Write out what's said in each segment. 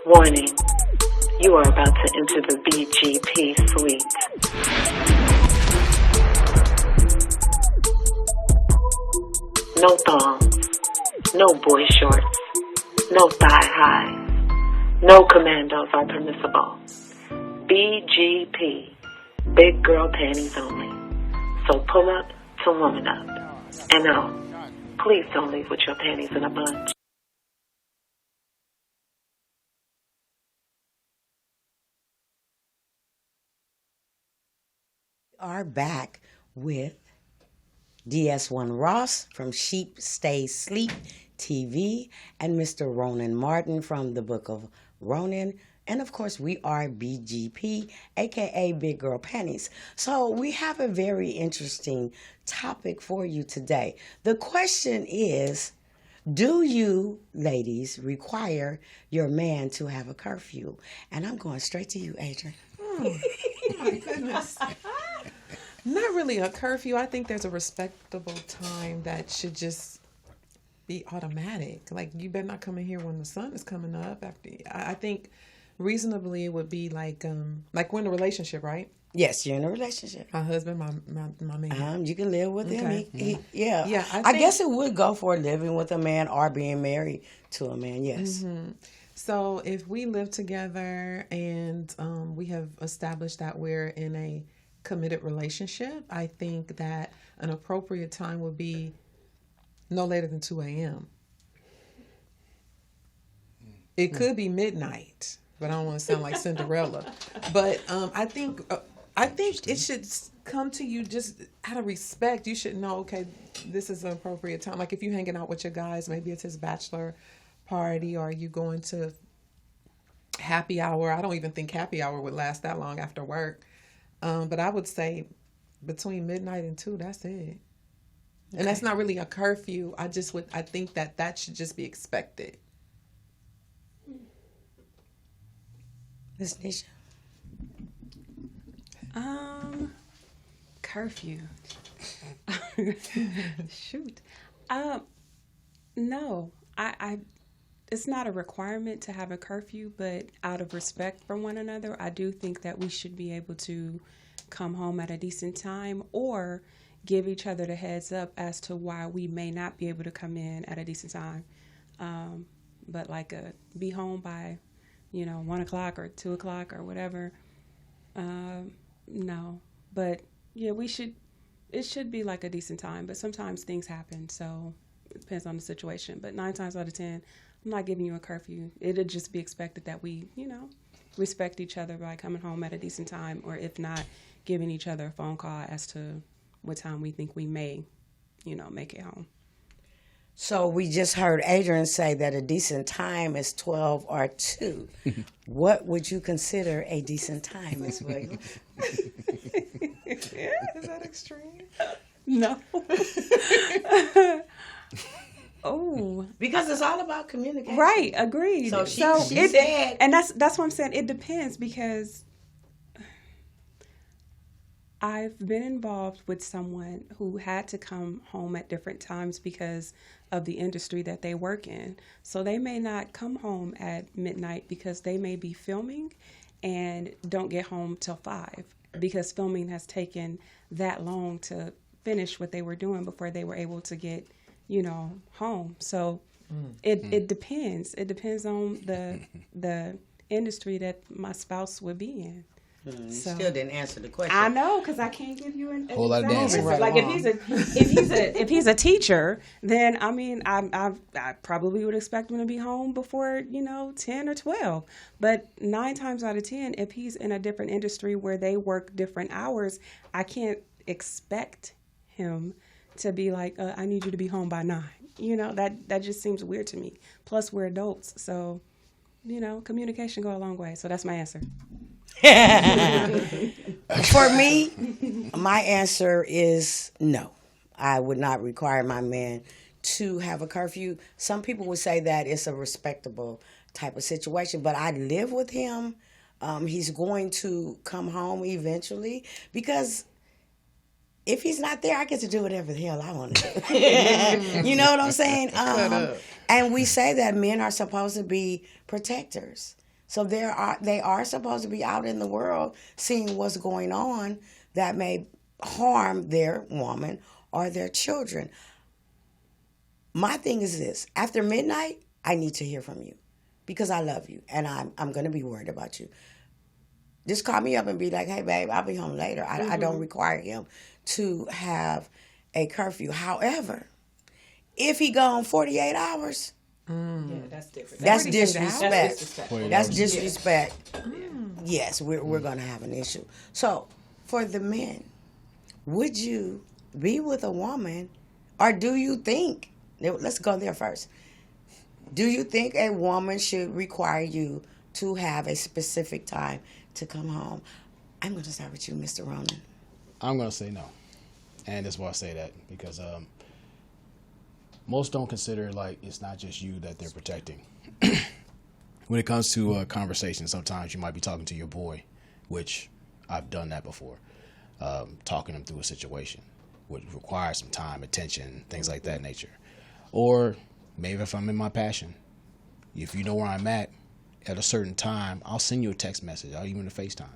Warning, you are about to enter the BGP suite. No thongs, no boy shorts, no thigh highs, no commandos are permissible. BGP, big girl panties only. So pull up to woman up. And no, please don't leave with your panties in a bunch. Are back with DS1 Ross from Sheep Stay Sleep TV and Mr. Ronan Martin from the Book of Ronan. And of course, we are BGP, aka Big Girl Panties. So we have a very interesting topic for you today. The question is, do you, ladies, require your man to have a curfew? And I'm going straight to you, Adrianne. Oh my goodness. Not really a curfew. I think there's a respectable time that should just be automatic. Like, you better not come in here when the sun is coming up. I think reasonably it would be like we're in a relationship, right? Yes, you're in a relationship. My husband, my man. You can live with him. Okay. Yeah. I guess it would go for living with a man or being married to a man, yes. Mm-hmm. So if we live together and we have established that we're in a committed relationship, I think that an appropriate time would be no later than 2 a.m. It could be midnight, but I don't want to sound like Cinderella. But I think it should come to you just out of respect. You should know, okay, this is an appropriate time. Like if you're hanging out with your guys, maybe it's his bachelor party, or you going to happy hour. I don't even think happy hour would last that long after work. But I would say between midnight and 2, that's it. Okay. And that's not really a curfew. I think that should just be expected. Ms. Neisha? Curfew. Shoot. No, I it's not a requirement to have a curfew, but out of respect for one another, I do think that we should be able to come home at a decent time or give each other the heads up as to why we may not be able to come in at a decent time. But like be home by, 1 o'clock or 2 o'clock or whatever. No, but yeah, it should be like a decent time, but sometimes things happen. So it depends on the situation, but 9 times out of 10, I'm not giving you a curfew. It'd just be expected that we, respect each other by coming home at a decent time, or if not, giving each other a phone call as to what time we think we may, make it home. So we just heard Adrianne say that a decent time is 12 or 2. What would you consider a decent time, Ms. Williams? Yeah, is that extreme? No. Oh, because it's all about communication. Right, agreed. So she said, and that's what I'm saying. It depends, because I've been involved with someone who had to come home at different times because of the industry that they work in. So they may not come home at midnight because they may be filming and don't get home till 5 because filming has taken that long to finish what they were doing before they were able to get home. So it depends. It depends on the industry that my spouse would be in. You still didn't answer the question. I know, because I can't give you an whole lot of answer. right Like if he's a teacher, then I probably would expect him to be home before 10 or 12. But 9 times out of 10, if he's in a different industry where they work different hours, I can't expect him to be like, I need you to be home by 9. That just seems weird to me. Plus, we're adults, so communication go a long way. So that's my answer. For me, my answer is no. I would not require my man to have a curfew. Some people would say that it's a respectable type of situation, but I live with him. He's going to come home eventually because if he's not there, I get to do whatever the hell I want to do. You know what I'm saying? And we say that men are supposed to be protectors. So they are supposed to be out in the world seeing what's going on that may harm their woman or their children. My thing is this. After midnight, I need to hear from you because I love you and I'm going to be worried about you. Just call me up and be like, hey, babe, I'll be home later. I don't require him to have a curfew. However, if he gone 48 hours, yeah, that's different. That's disrespect. That's disrespect. Yeah. Yes, we're going to have an issue. So, for the men, would you be with a woman, or do you think, let's go there first. Do you think a woman should require you to have a specific time to come home? I'm going to start with you, Mr. Ronan. I'm going to say no. And that's why I say that, because most don't consider like it's not just you that they're protecting. When it comes to conversation, sometimes you might be talking to your boy, which I've done that before, talking him through a situation, which requires some time, attention, things like that nature. Or maybe if I'm in my passion, if you know where I'm at a certain time, I'll send you a text message, I'll even a FaceTime,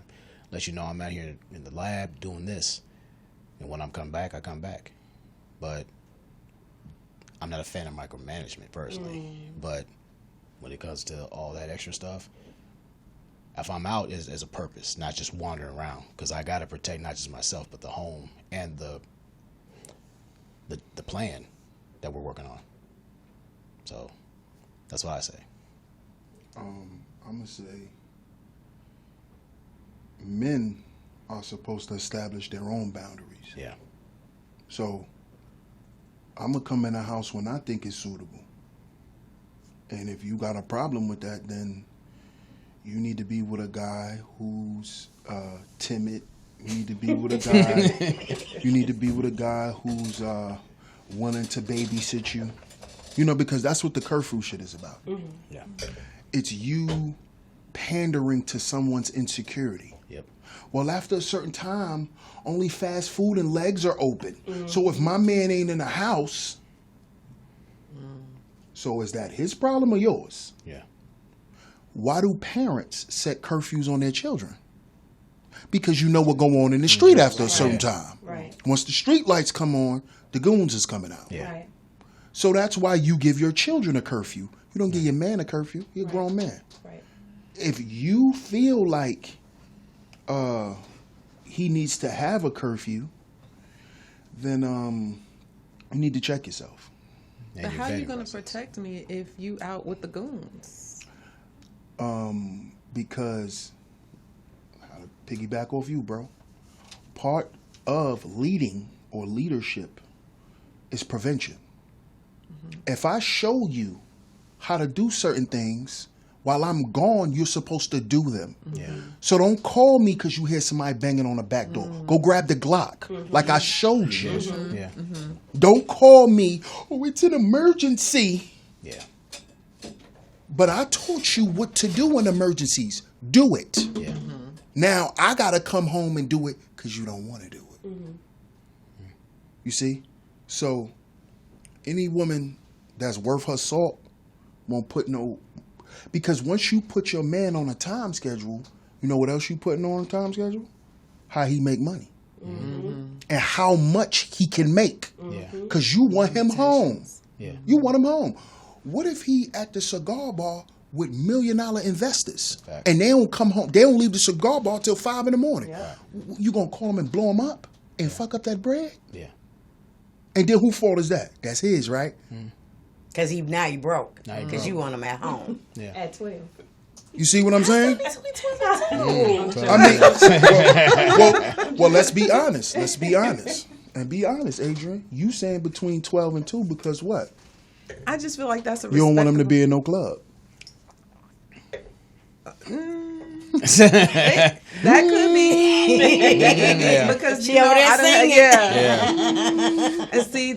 let you know I'm out here in the lab doing this. And when I'm come back, I come back. But I'm not a fan of micromanagement personally. But when it comes to all that extra stuff, if I'm out, is as a purpose, not just wandering around. Because I got to protect not just myself, but the home and the plan that we're working on. So that's what I say. I'm going to say men are supposed to establish their own boundaries. Yeah. So I'm going to come in the house when I think it's suitable. And if you got a problem with that, then you need to be with a guy who's timid. You need to be with a guy. You need to be with a guy who's wanting to babysit you. You know, because that's what the curfew shit is about. Mm-hmm. Yeah. It's you pandering to someone's insecurity. Yep. Well, after a certain time, only fast food and legs are open. So if my man ain't in the house, so is that his problem or yours? Yeah. Why do parents set curfews on their children? Because you know what go on in the street after a certain time. Right. Once the street lights come on, the goons is coming out. Yeah. Right. So that's why you give your children a curfew. You don't give your man a curfew. You're a grown man. Right. If you feel like he needs to have a curfew, then you need to check yourself. But how are you going to protect me if you out with the goons? Because, I'll piggyback off you, bro. Part of leading or leadership is prevention. If I show you how to do certain things, while I'm gone, you're supposed to do them. Yeah. So don't call me because you hear somebody banging on the back door. Go grab the Glock, like I showed you. Yeah. Don't call me, oh, it's an emergency. Yeah. But I taught you what to do in emergencies. Do it. Yeah. Now I got to come home and do it because you don't want to do it. You see? So any woman that's worth her salt won't put no... Because once you put your man on a time schedule, you know what else you putting on a time schedule? How he make money. And how much he can make. Yeah. Because you want him home. Yeah. You want him home. What if he at the cigar bar with $1 million investors Fact. and they don't come home, they don't leave the cigar bar till 5 in the morning? Yeah. You gonna call him and blow him up and fuck up that bread? Yeah. And then whose fault is that? That's his, right? Because now you broke. Now you Because broke. you want him at home. Yeah. At 12. You see what I'm saying? I mean, well, let's be honest. Let's be honest. And be honest, Adrianne. You saying between 12 and 2 because what? I just feel like that's a You don't want him to be in no club. That could be because She over there singing. And see,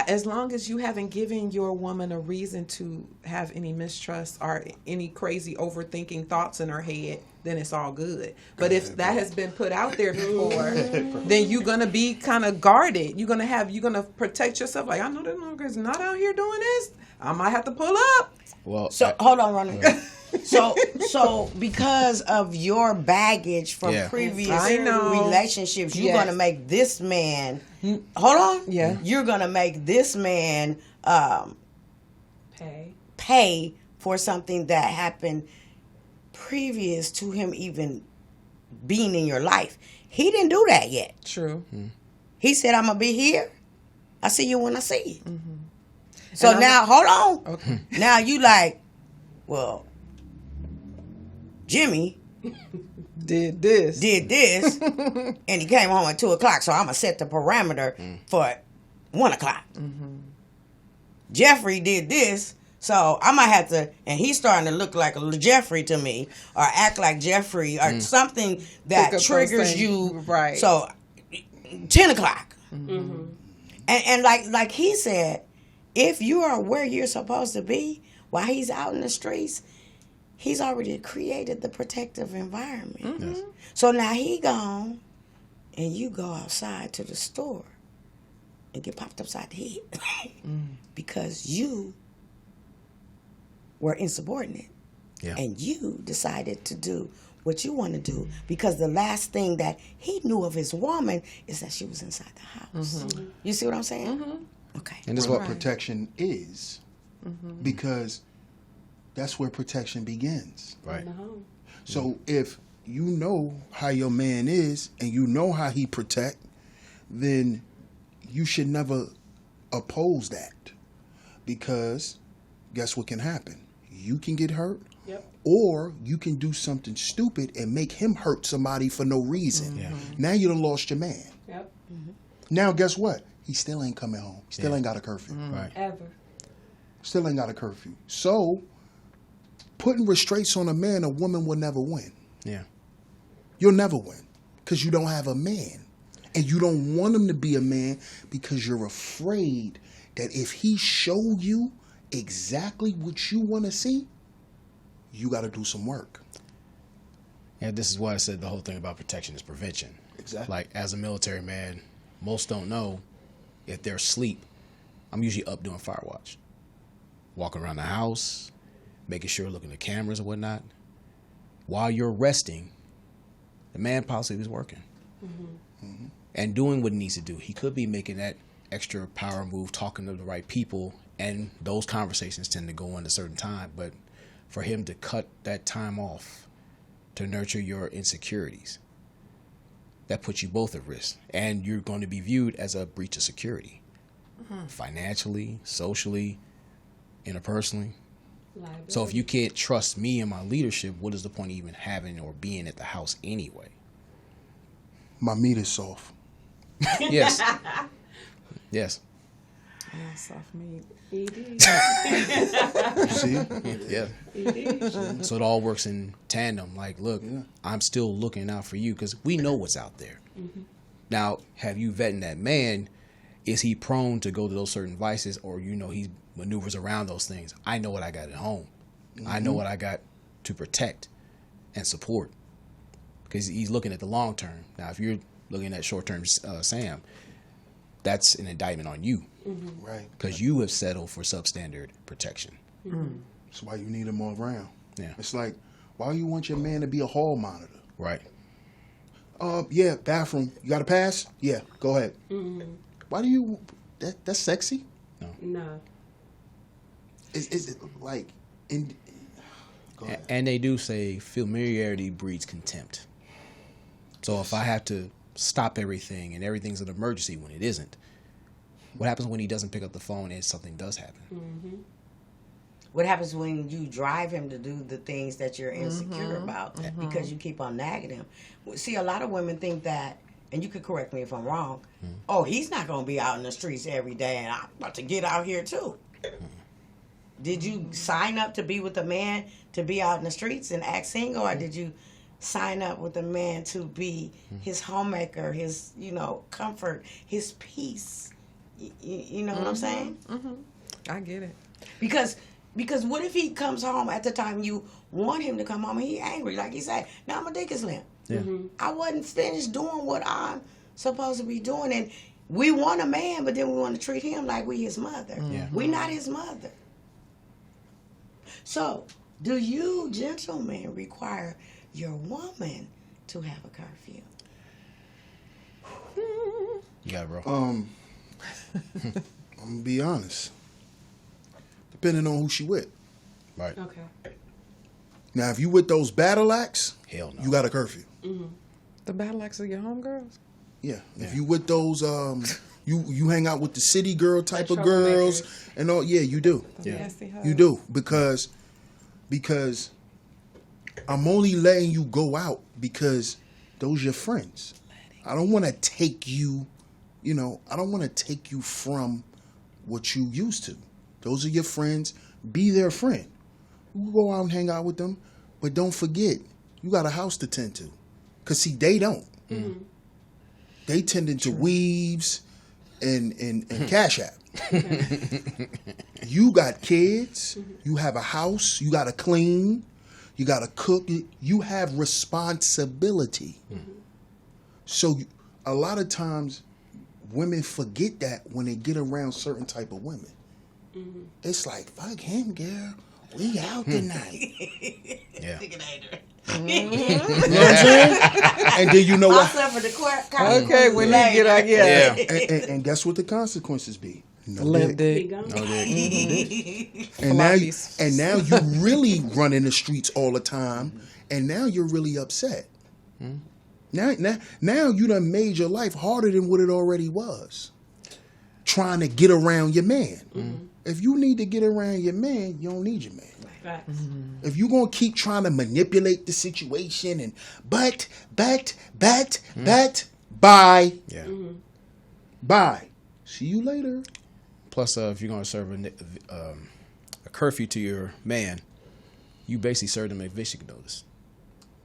as long as you haven't given your woman a reason to have any mistrust or any crazy overthinking thoughts in her head, then it's all good. But if that has been put out there before, then you're gonna be kind of guarded. You're gonna protect yourself. Like, I know this motherfucker's not out here doing this. I might have to pull up. Well, So hold on, Ronnie. So because of your baggage from previous I know. relationships, you're Yes. gonna make this man. Hold on. Yeah. You're gonna make this man Pay. pay for something that happened previous to him even being in your life. He didn't do that yet. True. He said, "I'm gonna be here. I see you when I see you." Mm-hmm. So And now, hold on. Okay. Now you like, well, Jimmy Did this. did this, and he came home at 2:00. So I'm gonna set the parameter for 1:00. Jeffrey did this, so I might have to. And he's starting to look like a Jeffrey to me, or act like Jeffrey, or something that Pick up triggers those you. things. Right. So 10:00, and like he said, if you are where you're supposed to be while he's out in the streets, he's already created the protective environment. Yes. So now he gone, and you go outside to the store and get popped upside the head because you were insubordinate. Yeah. And you decided to do what you want to do because the last thing that he knew of his woman is that she was inside the house. You see what I'm saying? Okay. And this is what what protection is, because that's where protection begins. right. So if you know how your man is and you know how he protect, then you should never oppose that, because guess what can happen? You can get hurt, or you can do something stupid and make him hurt somebody for no reason. Yeah. Now you done lost your man. Yep. Now guess what? He still ain't coming home. Still ain't got a curfew. Right. Ever. Still ain't got a curfew. So putting restraints on a man, a woman will never win. Yeah. You'll never win because you don't have a man. And you don't want him to be a man because you're afraid that if he show you exactly what you want to see, you got to do some work. Yeah, this is why I said the whole thing about protection is prevention. Exactly. Like, as a military man, most don't know if they're asleep, I'm usually up doing fire watch. Walking around the house, making sure, looking at cameras and whatnot. While you're resting, the man possibly is working. And doing what he needs to do. He could be making that extra power move, talking to the right people, and those conversations tend to go on at a certain time. But for him to cut that time off to nurture your insecurities, that puts you both at risk. And you're going to be viewed as a breach of security. Financially, socially, interpersonally. So if you can't trust me and my leadership, what is the point of even having or being at the house anyway? My meat is soft. Yes. Yes. Yeah, soft meat. ED. See? Yeah. ED. So it all works in tandem. Like, look, I'm still looking out for you because we know what's out there. Now, have you vetting that man? Is he prone to go to those certain vices, or he maneuvers around those things? I know what I got at home. I know what I got to protect and support, because he's looking at the long term. Now, if you're looking at short term, Sam, that's an indictment on you, Right. because you have settled for substandard protection. That's why you need him all around. Yeah. It's like, why you want your man to be a hall monitor? Right. Yeah, bathroom. You got a pass? Yeah, go ahead. Why do you? That's sexy. No. Is it like? Go ahead. And they do say familiarity breeds contempt. So if I have to stop everything and everything's an emergency when it isn't, what happens when he doesn't pick up the phone and something does happen? What happens when you drive him to do the things that you're insecure about because you keep on nagging him? See, a lot of women think that, and you could correct me if I'm wrong, oh, he's not going to be out in the streets every day, and I'm about to get out here too. Did you sign up to be with a man to be out in the streets and act single, or did you sign up with a man to be his homemaker, his, comfort, his peace. You know what I'm saying? Mm-hmm. I get it. Because what if he comes home at the time you want him to come home and he angry, like he said, now my dick is limp. Yeah. I wasn't finished doing what I'm supposed to be doing. And we want a man, but then we want to treat him like we his mother. Yeah. We not his mother. So, do you gentlemen require your woman to have a curfew? Yeah, bro. I'm gonna be honest. Depending on who she with. Right. Okay. Now, if you with those battle acts, Hell no. you got a curfew. The battle acts of your homegirls? Yeah. If Yeah. you with those, you hang out with the city girl type of girls and all. Yeah, you do. Yeah. Nasty hoes. You do because I'm only letting you go out because those your friends. I don't want to take you, I don't want to take you from what you used to. Those are your friends. Be their friend. You can go out and hang out with them, but don't forget, you got a house to tend to. Because, see, they don't. Mm-hmm. They tend into weaves and Cash App. You got kids. You have a house. You got to clean. You got to cook. You have responsibility. So a lot of times women forget that when they get around certain type of women. It's like, fuck him, girl. We out tonight. Yeah. You know what I'm saying? And then you know I'll what? suffer the Okay, when you get out, yeah. And guess what the consequences be? No Limp dick. dick. No dick. And now, Floppies. you really running the streets all the time, and now you're really upset. Now you done made your life harder than what it already was. Trying to get around your man. If you need to get around your man, you don't need your man. Facts. If you're going to keep trying to manipulate the situation and bet, bye. Yeah. Bye. See you later. Plus, if you're going to serve a curfew to your man, you basically serve him a eviction notice.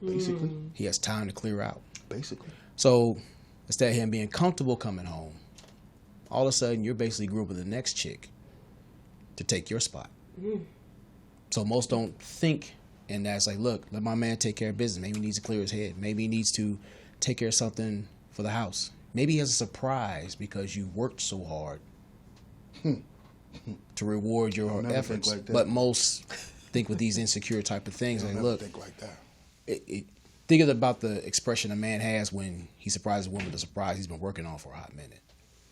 Basically. He has time to clear out. Basically. So instead of him being comfortable coming home, all of a sudden you're basically grouping the next chick to take your spot. So most don't think, and that's like, look, let my man take care of business. Maybe he needs to clear his head. Maybe he needs to take care of something for the house. Maybe he has a surprise because you worked so hard to reward your never efforts. think like that. But most think with these insecure type of things, I like, never look, think like that. think about the expression a man has when he surprises a woman with a surprise he's been working on for a hot minute.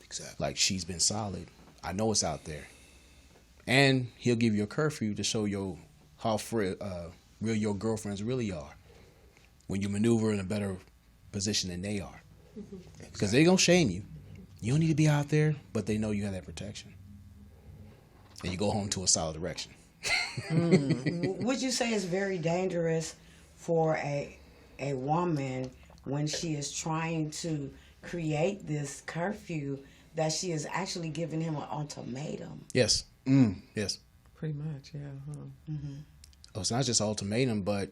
Exactly. Like, she's been solid. I know it's out there. And he'll give you a curfew to show you how real your girlfriends really are when you maneuver in a better position than they are. Because they're going to shame you. You don't need to be out there, but they know you have that protection. And you go home to a solid direction. Would you say it's very dangerous for a woman when she is trying to create this curfew that she is actually giving him an ultimatum? Yes. Yes. Pretty much, yeah. Oh, it's not just an ultimatum, but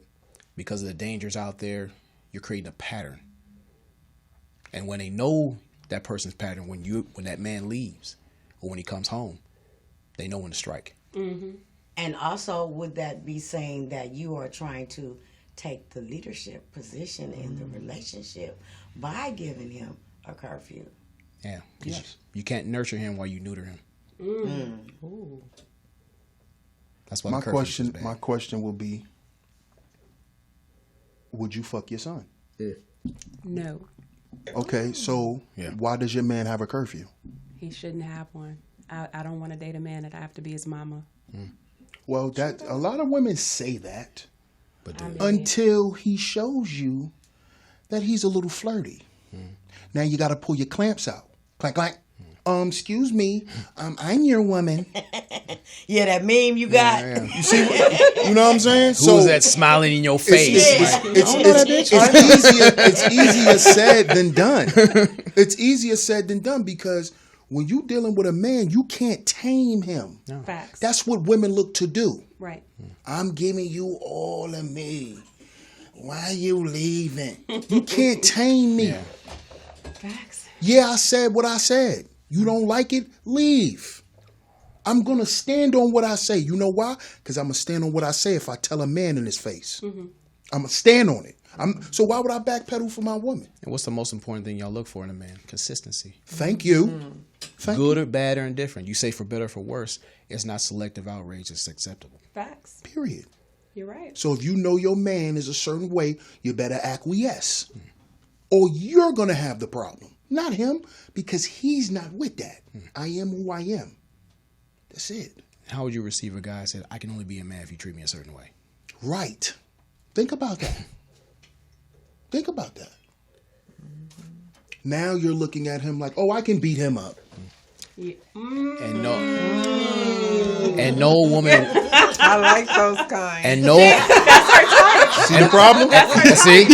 because of the dangers out there, you're creating a pattern. And when they know that person's pattern, when that man leaves or when he comes home, they know when to strike. And also, would that be saying that you are trying to take the leadership position in the relationship by giving him a curfew? Yeah. You can't nurture him while you neuter him. That's why My the curfew is bad. question will be, would you fuck your son? No, Okay, so why does your man have a curfew? he shouldn't have one. I don't want to date a man that I have to be his mama. Well, that a lot of women say that But I mean, until he shows you that he's a little flirty. Now you got to pull your clamps out. Clank, clank. Excuse me, I'm your woman. Yeah, that meme you got. You see, you know what I'm saying? Who was that smiling in your face? It's easier said than done. It's easier said than done because when you dealing with a man, you can't tame him. Facts. That's what women look to do. Right. I'm giving you all of me. Why you leaving? You can't tame me. Yeah. Facts. Yeah, I said what I said. You don't like it? Leave. I'm going to stand on what I say. You know why? Because I'm going to stand on what I say if I tell a man in his face. I'm going to stand on it. So why would I backpedal for my woman? And what's the most important thing y'all look for in a man? Consistency. Thank you. Good or bad or indifferent. You say for better or for worse. It's not selective outrage. It's acceptable. Facts. Period. You're right. So if you know your man is a certain way, you better acquiesce. Or you're going to have the problem. Not him, because he's not with that. I am who I am. That's it. How would you receive a guy that said, I can only be a man if you treat me a certain way? Right. Think about that. Think about that. Now you're looking at him like, oh, I can beat him up. Yeah. And no woman. I like those kinds. And no. See the problem? See?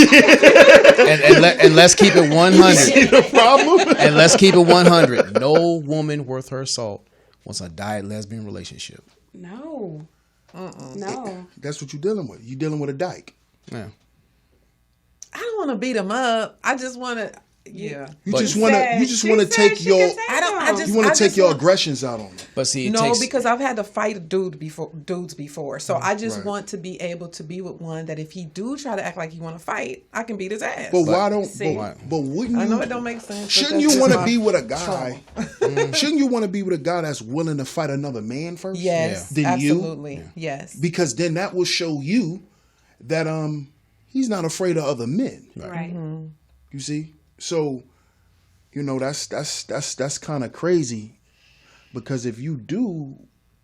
And let's keep it 100. See the problem? And let's keep it 100. No woman worth her salt wants a diet lesbian relationship. No. No. That's what you're dealing with. You're dealing with a dyke. Yeah. I don't want to beat them up. I just want to. Yeah. You But- just want to take your you want to take your aggressions out on them. But see, it No, takes, because I've had to fight dudes before. So I just Right. want to be able to be with one that if he do try to act like he want to fight, I can beat his ass. But why don't? See. But wouldn't you? I know it don't make sense. but Shouldn't that's you just want to my be with a guy? trauma. Shouldn't you want to be with a guy that's willing to fight another man first? Yes, Then you? absolutely. Yes. Because then that will show you that he's not afraid of other men. Right. You see? So, you know, that's kind of crazy, because if you do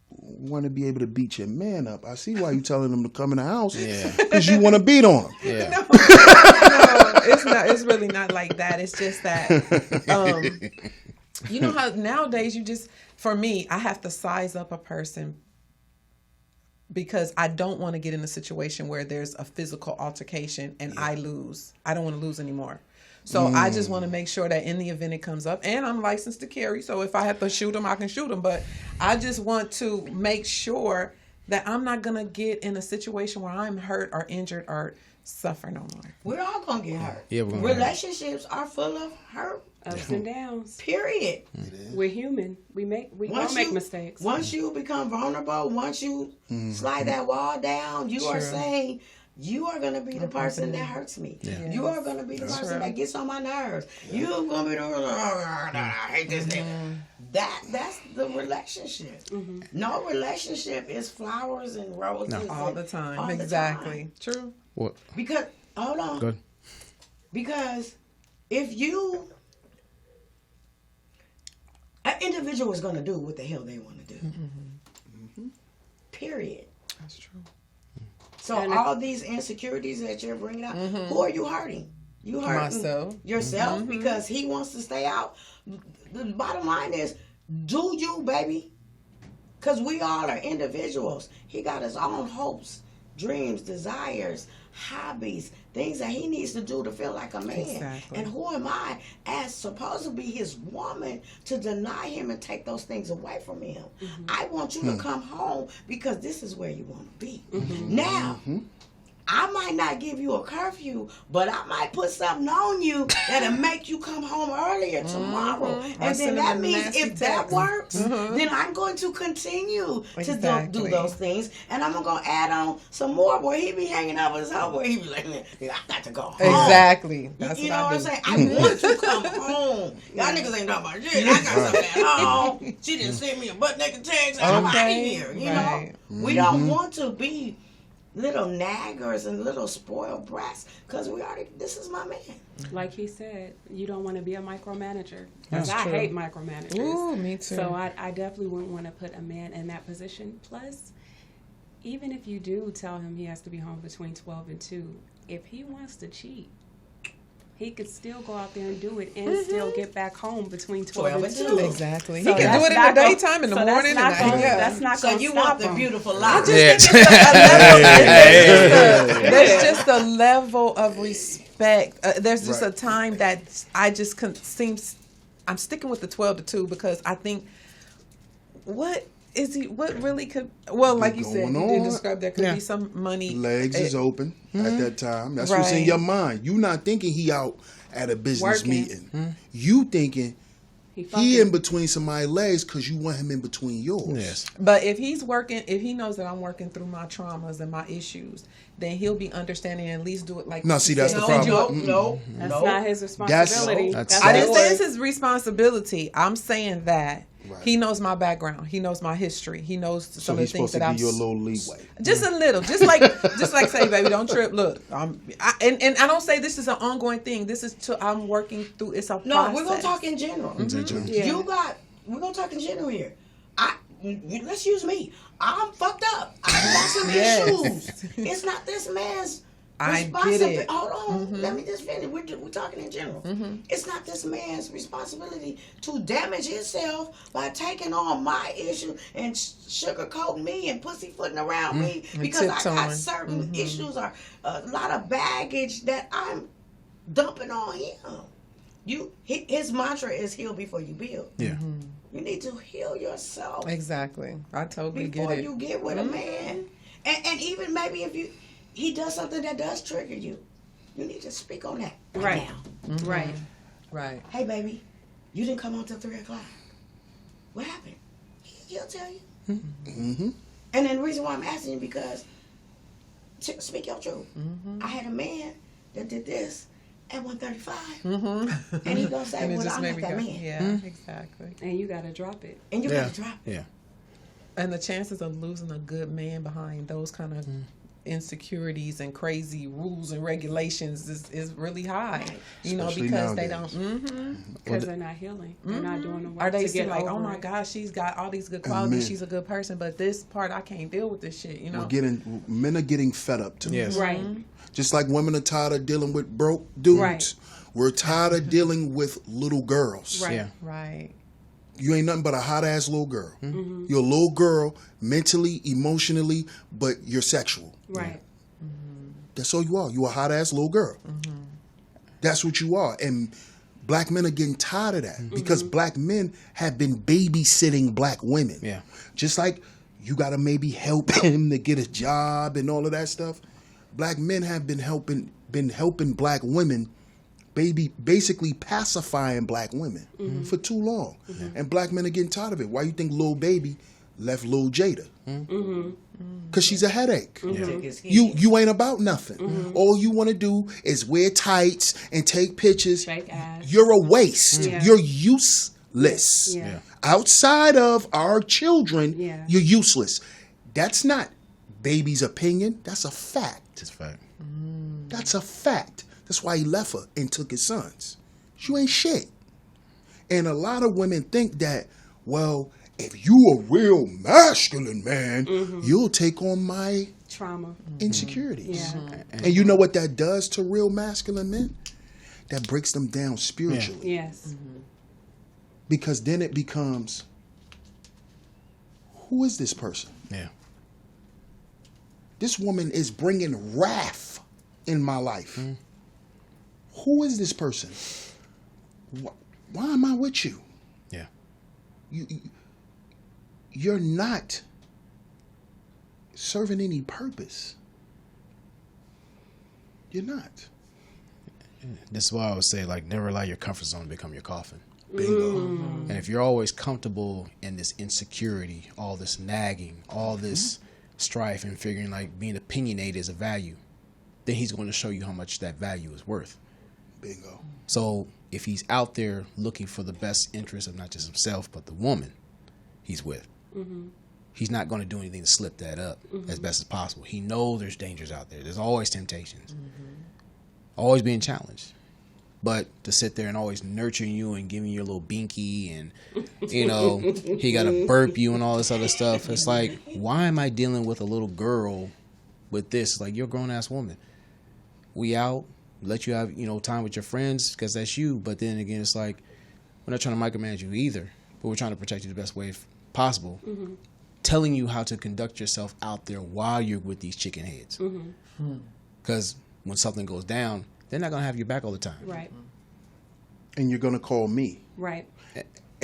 want to be able to beat your man up, I see why you telling him to come in the house. Yeah. Because you want to beat on him. yeah. No, it's not. It's really not like that. It's just that, you know how nowadays for me, I have to size up a person because I don't want to get in a situation where there's a physical altercation and I lose. I don't want to lose anymore. So I just want to make sure that in the event it comes up, and I'm licensed to carry, so if I have to shoot him, I can shoot him. But I just want to make sure that I'm not going to get in a situation where I'm hurt or injured or suffer no more. We're all gonna get hurt. Yeah, we're gonna get hurt. Relationships are full of hurt. Ups and downs. Period. We're human. We all make mistakes. Once you become vulnerable, once you slide that wall down, you are saying, you are going to be the person that hurts me. Yeah. You are going to be the person that gets on my nerves. You're going to be the I hate this thing. That's the relationship. No relationship is flowers and roses. All the time. all the Exactly. time. True. What? Because, hold on. Good. Because if an individual is going to do what the hell they want to do. Period. That's true. So all these insecurities that you're bringing out, who are you hurting? You hurting Myself. yourself because he wants to stay out. The bottom line is, do you, baby? Because we all are individuals. He got his own hopes, dreams, desires, hobbies, things that he needs to do to feel like a man. Exactly. And who am I, as supposed to be his woman, to deny him and take those things away from him? I want you to come home because this is where you want to be. Now, I might not give you a curfew, but I might put something on you that'll make you come home earlier tomorrow. And then that means if that works, then I'm going to continue to do those things. And I'm going to add on some more where he be hanging out with his home, where he be like, I got to go home. Exactly. That's You what know I what I'm do. saying? I want to come home. Y'all niggas ain't talking about shit. I got something at home. She didn't send me a butt naked text. I'm out of here. You know? We don't want to be little naggers and little spoiled brats, because this is my man. Like he said, you don't want to be a micromanager. Because That's I true. hate micromanagers. Ooh, me too. So I definitely wouldn't want to put a man in that position. Plus, even if you do tell him he has to be home between 12 and 2, if he wants to cheat, he could still go out there and do it and still get back home between 12 and 2. Exactly. So He can that's do it in not the gonna- daytime, in the so morning, that's and not gonna- yeah. That's not So gonna you stop want the him. beautiful I life. just think there's just a level of respect. There's just a time that I just I'm sticking with the 12 to 2 because I think, what is he? What really could? Well, like you said, going you did on. describe there could be some money. Legs is open at that time. That's what's in Right. your mind. You not thinking he out at a business Working. meeting. You thinking he fucking- in between somebody's legs because you want him in between yours. Yes. But if he's working, if he knows that I'm working through my traumas and my issues, then he'll be understanding and at least do it like. No, you see, that's said. the Send problem. you- No, That's no. not his responsibility. That's- I didn't say Right. it's his responsibility. I'm saying that Right. he knows my background. He knows my history. He knows So some of he's the things supposed to that I'm. give you a little leeway. Just a little, just like say, baby, don't trip. Look, and I don't say this is an ongoing thing. This is I'm working through. It's a No, process. we're gonna talk in general. Yeah. We're gonna talk in general here. Let's use me. I'm fucked up. I got some issues. It's not this man's I get responsibility. it. Hold on, let me just finish. We're talking in general. It's not this man's responsibility to damage himself by taking on my issue and sugarcoating me and pussyfooting around me because I got tiptoeing. certain issues or a lot of baggage that I'm dumping on him. His mantra is heal before you build. Yeah. You need to heal yourself Exactly. I totally before get it. you get with a man. And even maybe if he does something that does trigger you, you need to speak on that Right. now. Right. Right. Hey, baby, you didn't come home till 3 o'clock. What happened? He'll tell you. Mm-hmm. And then the reason why I'm asking you because, speak your truth. I had a man that did this at 1:35, and he gonna say, And it "Well, just I'm made not me that go. man," Yeah, exactly. And you gotta drop it. and you Yeah. gotta drop it. Yeah. And the chances of losing a good man behind those kind of insecurities and crazy rules and regulations is really high. You know, Especially because they nowadays. don't. Because they're not healing. They're not doing the work Are they to still get like, over oh my it. gosh, she's got all these good qualities, men- she's a good person, but this part I can't deal with this shit. You know. Men are getting fed up too. Yes. Right. Just like women are tired of dealing with broke dudes. Right. We're tired of dealing with little girls. Right. Yeah. Right. You ain't nothing but a hot ass little girl. Mm-hmm. You're a little girl mentally, emotionally, but you're sexual. Right. That's all you are. You a hot ass little girl. That's what you are. And black men are getting tired of that because black men have been babysitting black women. Yeah. Just like you got to maybe help him to get a job and all of that stuff. Black men have been helping black women, basically pacifying black women for too long. And black men are getting tired of it. Why you think Lil Baby left Lil Jada? Because she's a headache. You ain't about nothing. All you want to do is wear tights and take pictures. Fake ass. You're a waste. Yeah. You're useless. Yeah. Outside of our children, Yeah. you're useless. That's not Baby's opinion. That's a fact. It's a fact. That's a fact. That's why he left her and took his sons. You ain't shit. And a lot of women think that, well, if you a real masculine man, you'll take on my Trauma. insecurities. Yeah. And you know what that does to real masculine men? That breaks them down spiritually. Yes. Because then it becomes, who is this person? Yeah. This woman is bringing wrath in my life. Who is this person? Why am I with you? Yeah. You're not serving any purpose. You're not. This is why I would say, like, never allow your comfort zone to become your coffin. Bingo. And if you're always comfortable in this insecurity, all this nagging, all this strife, and figuring like being opinionated is a value, then he's going to show you how much that value is worth. Bingo. So if he's out there looking for the best interest of not just himself, but the woman he's with, he's not going to do anything to slip that up as best as possible. He knows there's dangers out there. There's always temptations. Always being challenged. But to sit there and always nurturing you and giving you a little binky and, you know, he got to burp you and all this other stuff. It's like, why am I dealing with a little girl with this? It's like, you're a grown-ass woman. We out, let you have, you know, time with your friends because that's you. But then again, it's like, we're not trying to micromanage you either, but we're trying to protect you the best way possible. Telling you how to conduct yourself out there while you're with these chicken heads. Because when something goes down, they're not going to have your back all the time. Right. And you're going to call me. Right.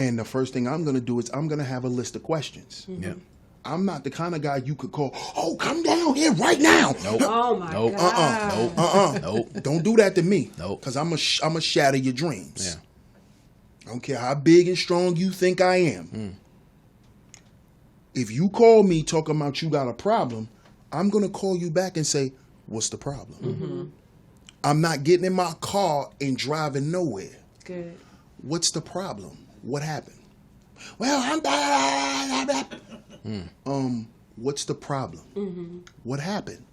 And the first thing I'm going to do is I'm going to have a list of questions. Yeah. I'm not the kind of guy you could call, oh, come down here right now. Nope. Oh my God. Nope. Don't do that to me. Nope. Because I'm going to shatter your dreams. Yeah. I don't care how big and strong you think I am. If you call me talking about you got a problem, I'm going to call you back and say, what's the problem? I'm not getting in my car and driving nowhere. Good. What's the problem? What happened? Well, what's the problem? What happened?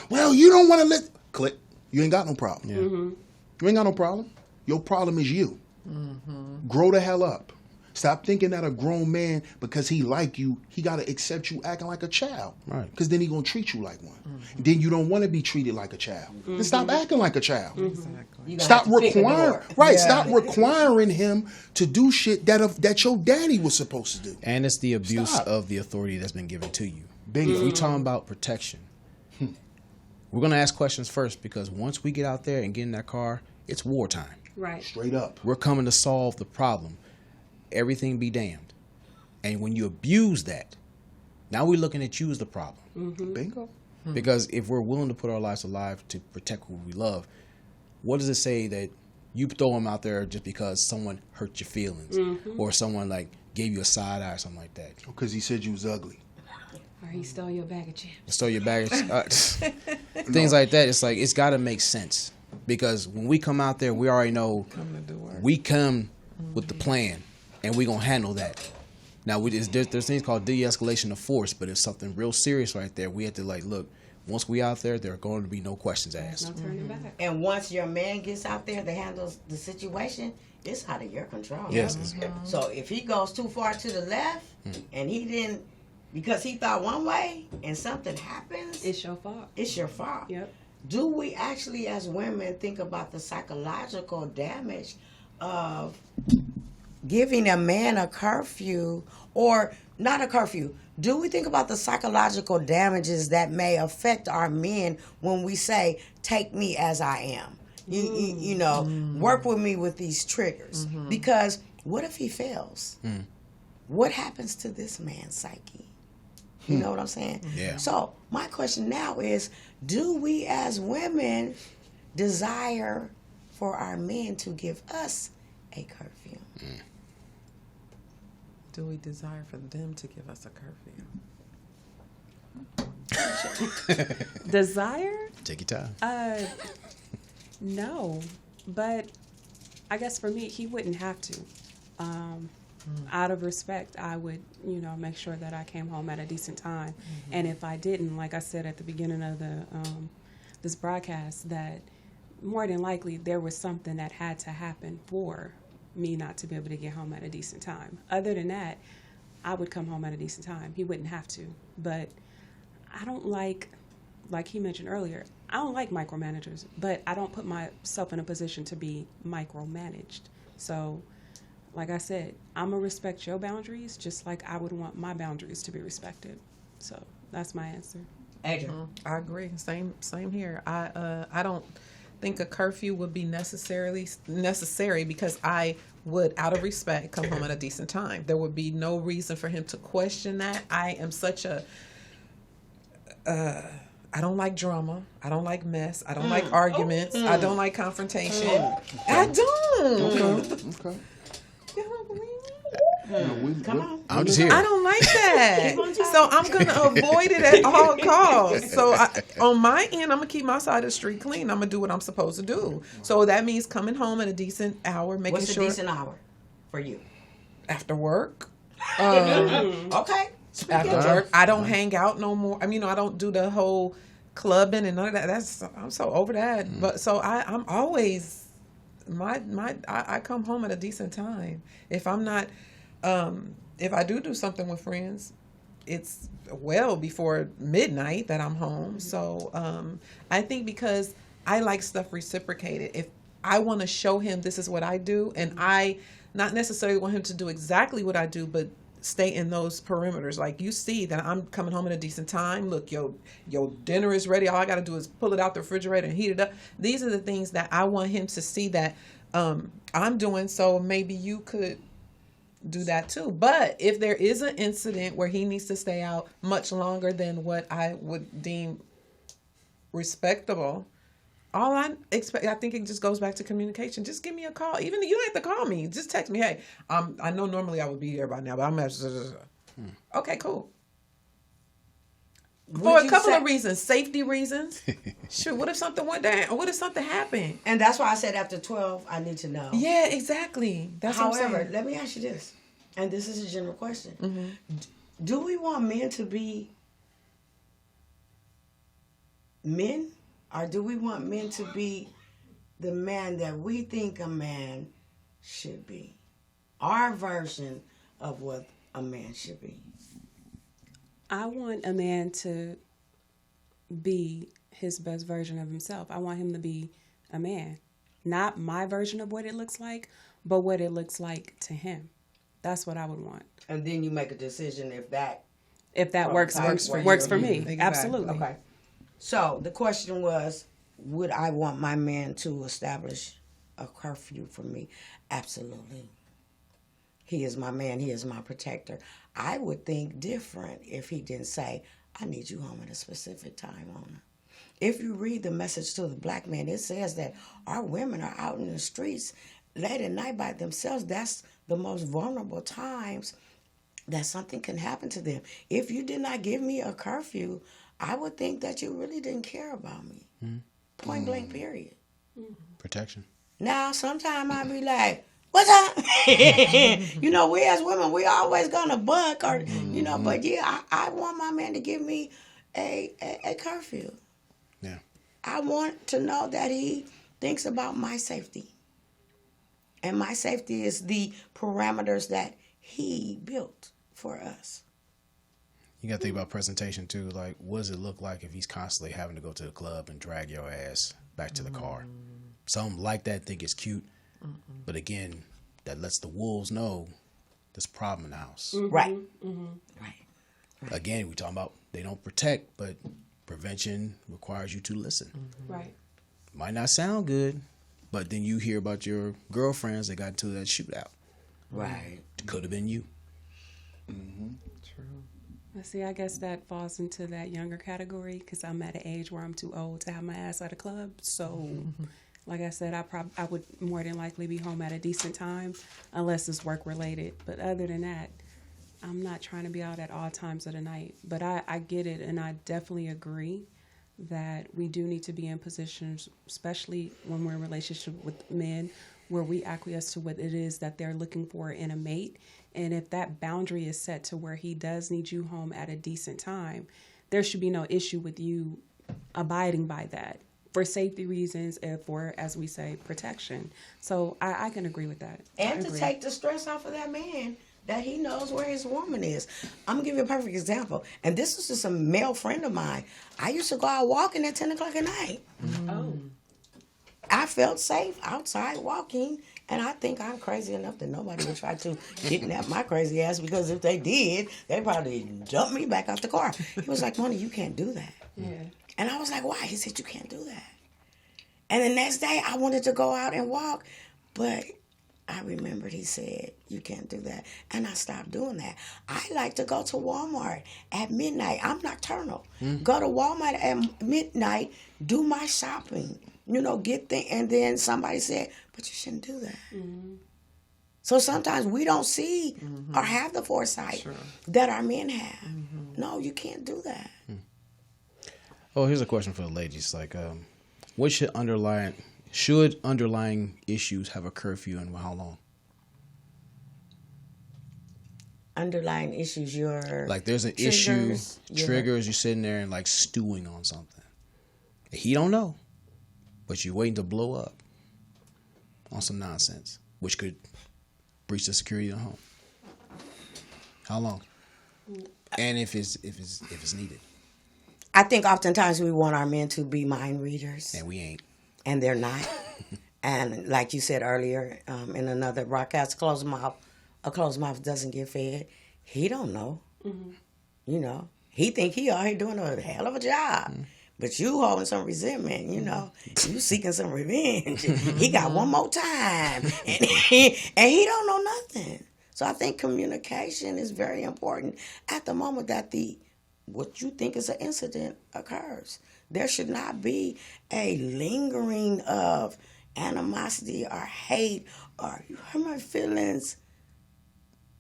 Well, you don't want to let... Click. You ain't got no problem. Yeah. You ain't got no problem. Your problem is you. Grow the hell up. Stop thinking that a grown man, because he like you, he got to accept you acting like a child. Right. Because then he going to treat you like one. Then you don't want to be treated like a child. Then stop acting like a child. You gonna Stop have to pick a requiring, door. right? Stop requiring him to do shit that your daddy was supposed to do. And it's the abuse Stop. of the authority that's been given to you. Bingo. If we're talking about protection, we're going to ask questions first, because once we get out there and get in that car, it's wartime. Right. Straight up. We're coming to solve the problem. Everything be damned. And when you abuse that, now we're looking at you as the problem. Bingo. Because if we're willing to put our lives alive to protect who we love, what does it say that you throw them out there just because someone hurt your feelings or someone like gave you a side eye or something like that? Because he said you was ugly. Or he stole your bag of chips. Stole your baggage. Things like that. It's like, it's got to make sense. Because when we come out there, we already know we come with the plan and we're going to handle that. Now, there's things called de-escalation of force, but it's something real serious right there. We have to like, look, once we out there are going to be no questions asked. No turning back. And once your man gets out there that handles the situation, it's out of your control. Yes. So if he goes too far to the left and he didn't, because he thought one way and something happens, It's your fault. it's your fault. Yep. Do we actually, as women, think about the psychological damage of giving a man a curfew, or not a curfew? Do we think about the psychological damages that may affect our men when we say, take me as I am? You know, work with me with these triggers. Because what if he fails? What happens to this man's psyche? You know what I'm saying? Yeah. So my question now is, do we as women desire for our men to give us a curfew? Do we desire for them to give us a curfew? Desire? Take your time. No, but I guess for me, he wouldn't have to. Out of respect, I would, make sure that I came home at a decent time. And if I didn't, like I said at the beginning of the this broadcast, that more than likely there was something that had to happen for me not to be able to get home at a decent time. Other than that, I would come home at a decent time. He wouldn't have to. But I don't like he mentioned earlier, I don't like micromanagers, but I don't put myself in a position to be micromanaged. So, like I said, I'm going to respect your boundaries just like I would want my boundaries to be respected. So that's my answer. Adrianne. I agree. Same here. I don't think a curfew would be necessary because I would, out of respect, come home at a decent time. There would be no reason for him to question that. I am such a I don't like drama. I don't like mess. I don't like arguments. I don't like confrontation. I don't. Okay. You don't believe me? Come on. I'm just here. I don't like that. So I'm going to avoid it at all costs. So on my end, I'm going to keep my side of the street clean. I'm going to do what I'm supposed to do. So that means coming home at a decent hour, making What's sure. a decent hour for you? After work. Okay. After work. I don't hang out no more. I mean, I don't do the whole clubbing and none of that. I'm so over that. But so I'm always I come home at a decent time. If I'm not if I do something with friends, it's well before midnight that I'm home. So I think because I like stuff reciprocated. If I want to show him this is what I do, and I not necessarily want him to do exactly what I do, but stay in those perimeters. Like, you see that I'm coming home at a decent time. Look, your dinner is ready. All I got to do is pull it out the refrigerator and heat it up. These are the things that I want him to see that I'm doing. So maybe you could do that too. But if there is an incident where he needs to stay out much longer than what I would deem respectable, all I expect, I think it just goes back to communication. Just give me a call. Even you don't have to call me. Just text me. Hey, I know normally I would be here by now, but I'm okay, cool. For a couple of reasons, safety reasons. Sure. What if something went down? What if something happened? And that's why I said after 12, I need to know. Yeah, exactly. That's what I'm However, saying. let me ask you this, and this is a general question: Mm-hmm. Do we want men to be men, or do we want men to be the man that we think a man should be? Our version of what a man should be. I want a man to be his best version of himself. I want him to be a man. Not my version of what it looks like, but what it looks like to him. That's what I would want. And then you make a decision if that works for me. Exactly. Absolutely. Okay. So the question was, would I want my man to establish a curfew for me? Absolutely. He is my man. He is my protector. I would think different if he didn't say, I need you home at a specific time, Ona. If you read the message to the black man, it says that our women are out in the streets late at night by themselves. That's the most vulnerable times that something can happen to them. If you did not give me a curfew, I would think that you really didn't care about me. Mm-hmm. Point blank, period. Protection. Now, sometimes I'd be like, what's up? You know, we as women, we always gonna buck, or you know. But yeah, I want my man to give me a curfew. Yeah. I want to know that he thinks about my safety, and my safety is the parameters that he built for us. You got to think about presentation too. Like, what does it look like if he's constantly having to go to the club and drag your ass back to the car? Some like that, think it's cute. But again, that lets the wolves know there's a problem in the house. Right. Right. Again, we talking about they don't protect, but prevention requires you to listen. Right. Might not sound good, but then you hear about your girlfriends that got into that shootout. Right. It could have been you. True. Let's see, I guess that falls into that younger category because I'm at an age where I'm too old to have my ass at a club. So, like I said, I would more than likely be home at a decent time unless it's work related. But other than that, I'm not trying to be out at all times of the night. But I get it, and I definitely agree that we do need to be in positions, especially when we're in a relationship with men, where we acquiesce to what it is that they're looking for in a mate. And if that boundary is set to where he does need you home at a decent time, there should be no issue with you abiding by that for safety reasons and for, as we say, protection. So I can agree with that. And to take the stress off of that man, that he knows where his woman is. I'm going to give you a perfect example. And this is just a male friend of mine. I used to go out walking at 10 o'clock at night. Oh. I felt safe outside walking, and I think I'm crazy enough that nobody would try to kidnap my crazy ass, because if they did, they'd probably dump me back out the car. He was like, Moni, you can't do that. Yeah. And I was like, why? He said, you can't do that. And the next day, I wanted to go out and walk, but I remembered he said, you can't do that. And I stopped doing that. I like to go to Walmart at midnight. I'm nocturnal. Go to Walmart at midnight, do my shopping, you know, get things. And then somebody said, but you shouldn't do that. So sometimes we don't see or have the foresight that our men have. No, you can't do that. Oh, here's a question for the ladies. Like, what should underlying issues have a curfew, and how long? Underlying issues, your Like, there's an triggers, issue, triggers, you're sitting there and like stewing on something. He don't know, but you're waiting to blow up on some nonsense, which could breach the security of the home. How long? And if it's needed. I think oftentimes we want our men to be mind readers, And we ain't. and they're not. And like you said earlier in another broadcast, a closed mouth doesn't get fed. He don't know. You know, he think he out here doing a hell of a job. But you holding some resentment, you know. You seeking some revenge. He got one more time. And he don't know nothing. So I think communication is very important at the moment that what you think is an incident occurs. There should not be a lingering of animosity or hate or you hurt my feelings.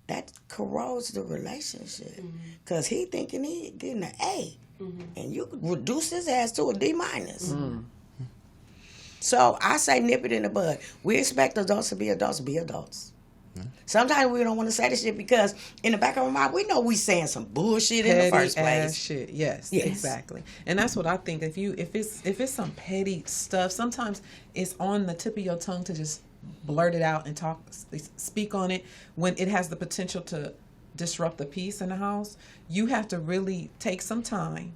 That corrodes the relationship. Because he thinking he getting an A. And you could reduce his ass to a D-. So I say nip it in the bud. We expect adults to be adults. Be adults. Sometimes we don't want to say this shit because in the back of our mind, we know we saying some bullshit in the first place. Ass shit. Yes, exactly. And that's what I think. If it's some petty stuff, sometimes it's on the tip of your tongue to just blurt it out and speak on it when it has the potential to disrupt the peace in the house. You have to really take some time.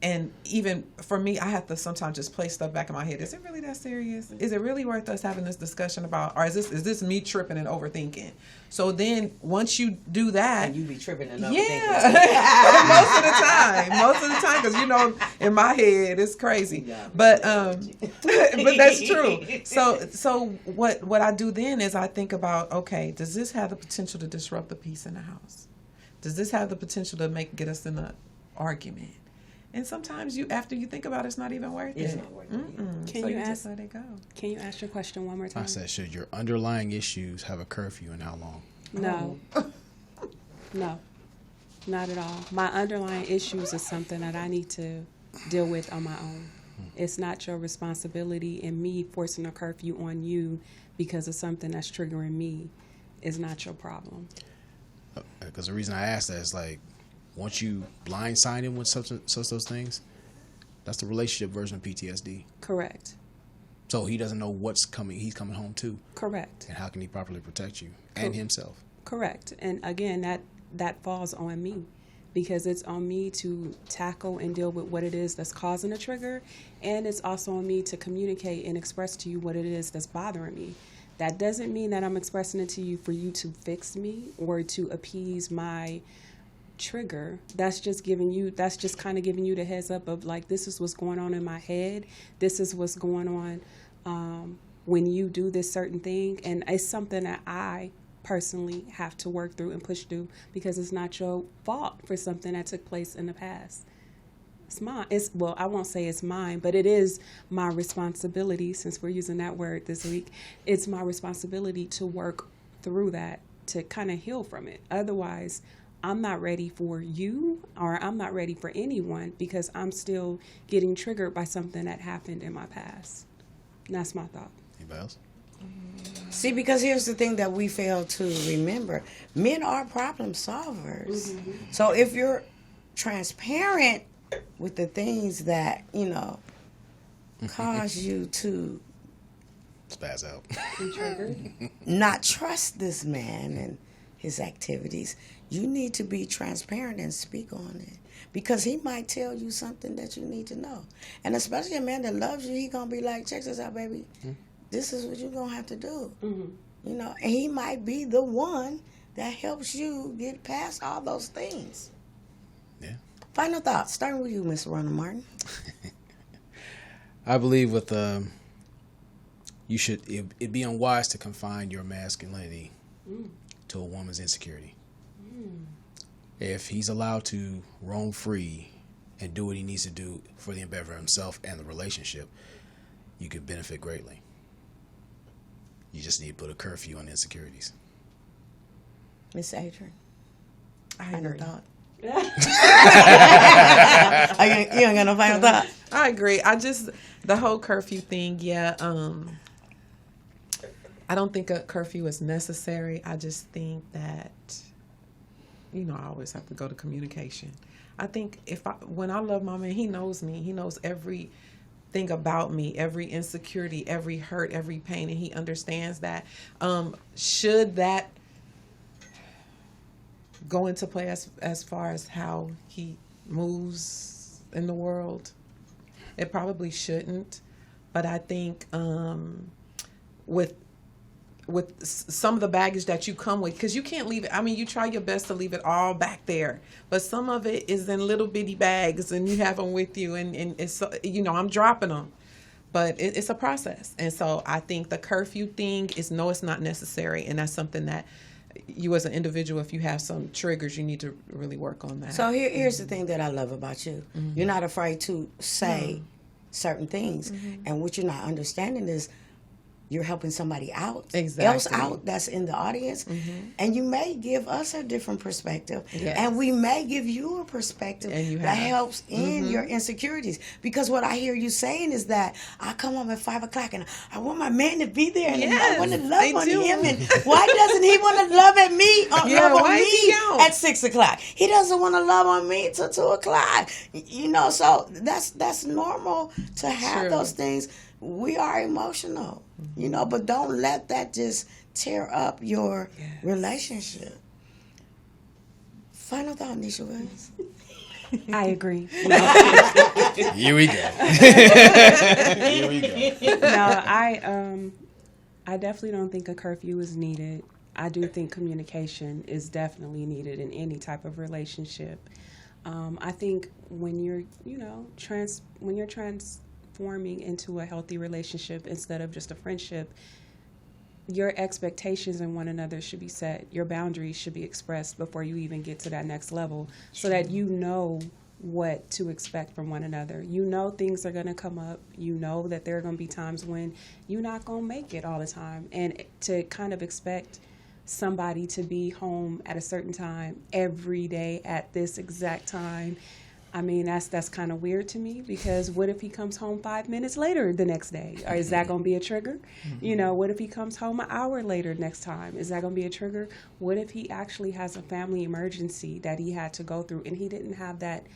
And even for me, I have to sometimes just play stuff back in my head. Is it really that serious? Is it really worth us having this discussion about, or is this me tripping and overthinking? So then once you do that, And you be tripping and overthinking. yeah, most of the time, because in my head it's crazy. But but that's true. So what I do then is I think about, okay, does this have the potential to disrupt the peace in the house? Does this have the potential to get us in an argument? And sometimes after you think about it, it's not even worth it. It's not worth it. Can so you just let it go. Can you ask your question one more time? I said, should your underlying issues have a curfew and how long? No. No. Not at all. My underlying issues is something that I need to deal with on my own. It's not your responsibility, and me forcing a curfew on you because of something that's triggering me is not your problem. Because the reason I asked that is once you blindside him with such those things, that's the relationship version of PTSD. Correct. So he doesn't know what's coming. He's coming home too. Correct. And how can he properly protect you and himself? Correct. And again, that falls on me because it's on me to tackle and deal with what it is that's causing a trigger, and it's also on me to communicate and express to you what it is that's bothering me. That doesn't mean that I'm expressing it to you for you to fix me or to appease my trigger. That's just kind of giving you the heads up of this is what's going on in my head. This is what's going on when you do this certain thing, and it's something that I personally have to work through and push through because it's not your fault for something that took place in the past. It's mine. I won't say it's mine, but it is my responsibility, since we're using that word this week. It's my responsibility to work through that, to kind of heal from it. Otherwise, I'm not ready for you, or I'm not ready for anyone because I'm still getting triggered by something that happened in my past. And that's my thought. Anybody else? See, because here's the thing that we fail to remember. Men are problem solvers. So if you're transparent with the things that, cause you to Spaz out. not trust this man and his activities, you need to be transparent and speak on it. Because he might tell you something that you need to know. And especially a man that loves you, he going to be like, check this out, baby. This is what you're going to have to do. And he might be the one that helps you get past all those things. Yeah. Final thoughts, starting with you, Miss Ronald Martin. I believe with it'd be unwise to confine your masculinity to a woman's insecurity. If he's allowed to roam free and do what he needs to do for the betterment of himself and the relationship, you could benefit greatly. You just need to put a curfew on insecurities. Miss Adrianne. I agree. Thought. You ain't got no final thought? I agree. The whole curfew thing, I don't think a curfew is necessary. I just think that, I always have to go to communication. I think when I love my man, he knows me. He knows everything about me, every insecurity, every hurt, every pain, and he understands that. Should that go into play as far as how he moves in the world? It probably shouldn't, but I think with some of the baggage that you come with, because you can't leave it. I mean, you try your best to leave it all back there, but some of it is in little bitty bags, and you have them with you, and it's I'm dropping them, but it's a process. And so I think the curfew thing it's not necessary, and that's something that you as an individual, if you have some triggers, you need to really work on that. So here's the thing that I love about you. You're not afraid to say certain things. And what you're not understanding is you're helping somebody out, else out that's in the audience. And you may give us a different perspective. And we may give you a perspective that helps in your insecurities. Because what I hear you saying is that I come home at 5 o'clock and I want my man to be there and I want to love on him. And why doesn't he want to love at me, love on me at 6 o'clock? He doesn't want to love on me till 2 o'clock. You know, so that's normal to have those things. We are emotional, you know, but don't let that just tear up your relationship. Final thought, Neisha Williams. I agree. Here we go. Here we go. No, I definitely don't think a curfew is needed. I do think communication is definitely needed in any type of relationship. I think when you're, transforming into a healthy relationship instead of just a friendship, your expectations in one another should be set. Your boundaries should be expressed before you even get to that next level, so that you know what to expect from one another. You know things are going to come up. You know that there are going to be times when you're not going to make it all the time. And to kind of expect somebody to be home at a certain time every day at this exact time, I mean, that's kind of weird to me, because what if he comes home 5 minutes later the next day? Or is that going to be a trigger? You know, what if he comes home an hour later next time? Is that going to be a trigger? What if he actually has a family emergency that he had to go through and he didn't have that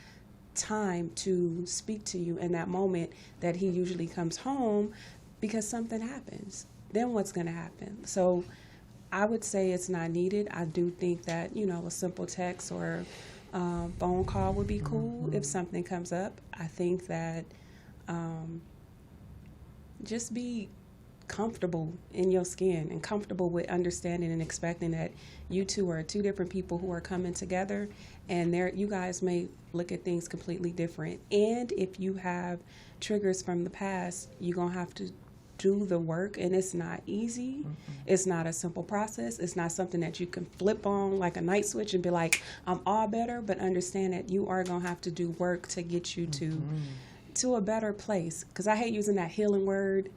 time to speak to you in that moment that he usually comes home because something happens? Then what's going to happen? So I would say it's not needed. I do think that, a simple text or phone call would be cool if something comes up. I think that just be comfortable in your skin and comfortable with understanding and expecting that you two are two different people who are coming together, and you guys may look at things completely different. And if you have triggers from the past, you're going to have to do the work, and it's not easy. It's not a simple process. It's not something that you can flip on like a night switch and be like, I'm all better. But understand that you are going to have to do work to get you to a better place. Because I hate using that healing word.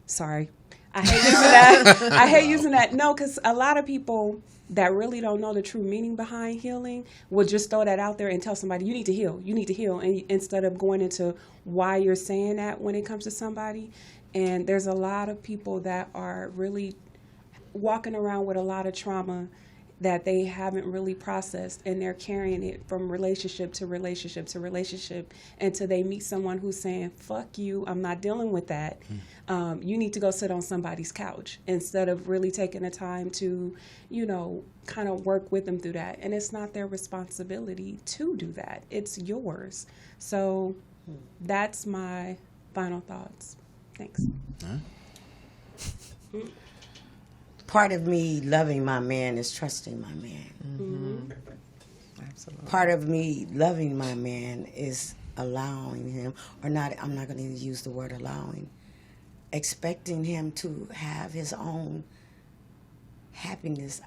Sorry. I hate using that. I hate using that. No, because a lot of people that really don't know the true meaning behind healing will just throw that out there and tell somebody, you need to heal. You need to heal. And instead of going into why you're saying that when it comes to somebody. And there's a lot of people that are really walking around with a lot of trauma that they haven't really processed, and they're carrying it from relationship to relationship to relationship until they meet someone who's saying, fuck you, I'm not dealing with that. You need to go sit on somebody's couch, instead of really taking the time to, kind of work with them through that. And it's not their responsibility to do that. It's yours. So that's my final thoughts. Thanks. Part of me loving my man is trusting my man. Absolutely. Part of me loving my man is allowing him, or not, I'm not going to use the word allowing, expecting him to have his own happiness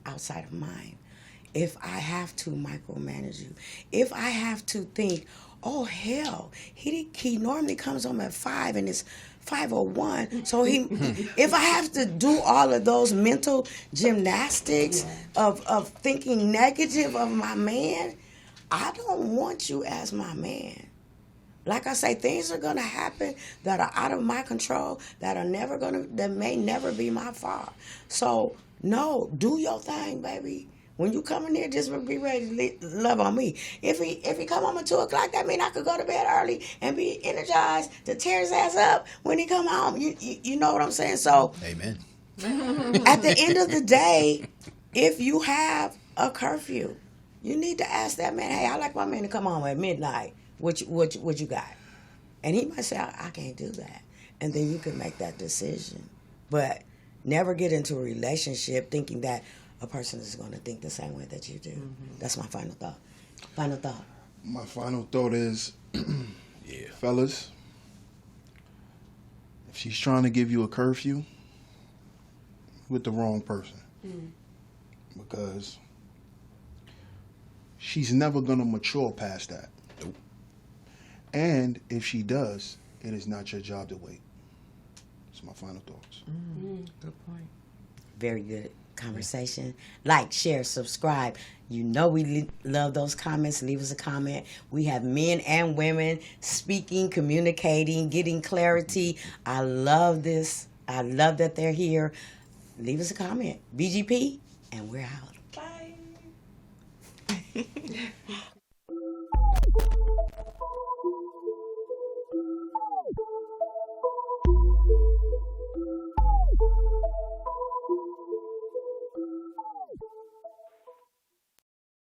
outside of mine. If I have to micromanage you, if I have to think, oh hell, he normally comes home at 5 and it's 5:01. So if I have to do all of those mental gymnastics of thinking negative of my man, I don't want you as my man. Like I say, things are gonna happen that are out of my control, that may never be my fault. So no, do your thing, baby. When you come in there, just be ready to love on me. If he come home at 2 o'clock, that means I could go to bed early and be energized to tear his ass up when he come home. You know what I'm saying? So, amen. At the end of the day, if you have a curfew, you need to ask that man, hey, I like my man to come home at midnight. What you got? And he might say, I can't do that. And then you can make that decision. But never get into a relationship thinking that a person is going to think the same way that you do. That's my final thought. My final thought is, fellas, if she's trying to give you a curfew, with the wrong person. because she's never going to mature past that. Nope. And if she does, it is not your job to wait. That's my final thoughts. Good point. Very good conversation. Like, share, subscribe. You know we love those comments. Leave us a comment. We have men and women speaking, communicating, getting clarity. I love this. I love that they're here. Leave us a comment. BGP, and we're out. Bye.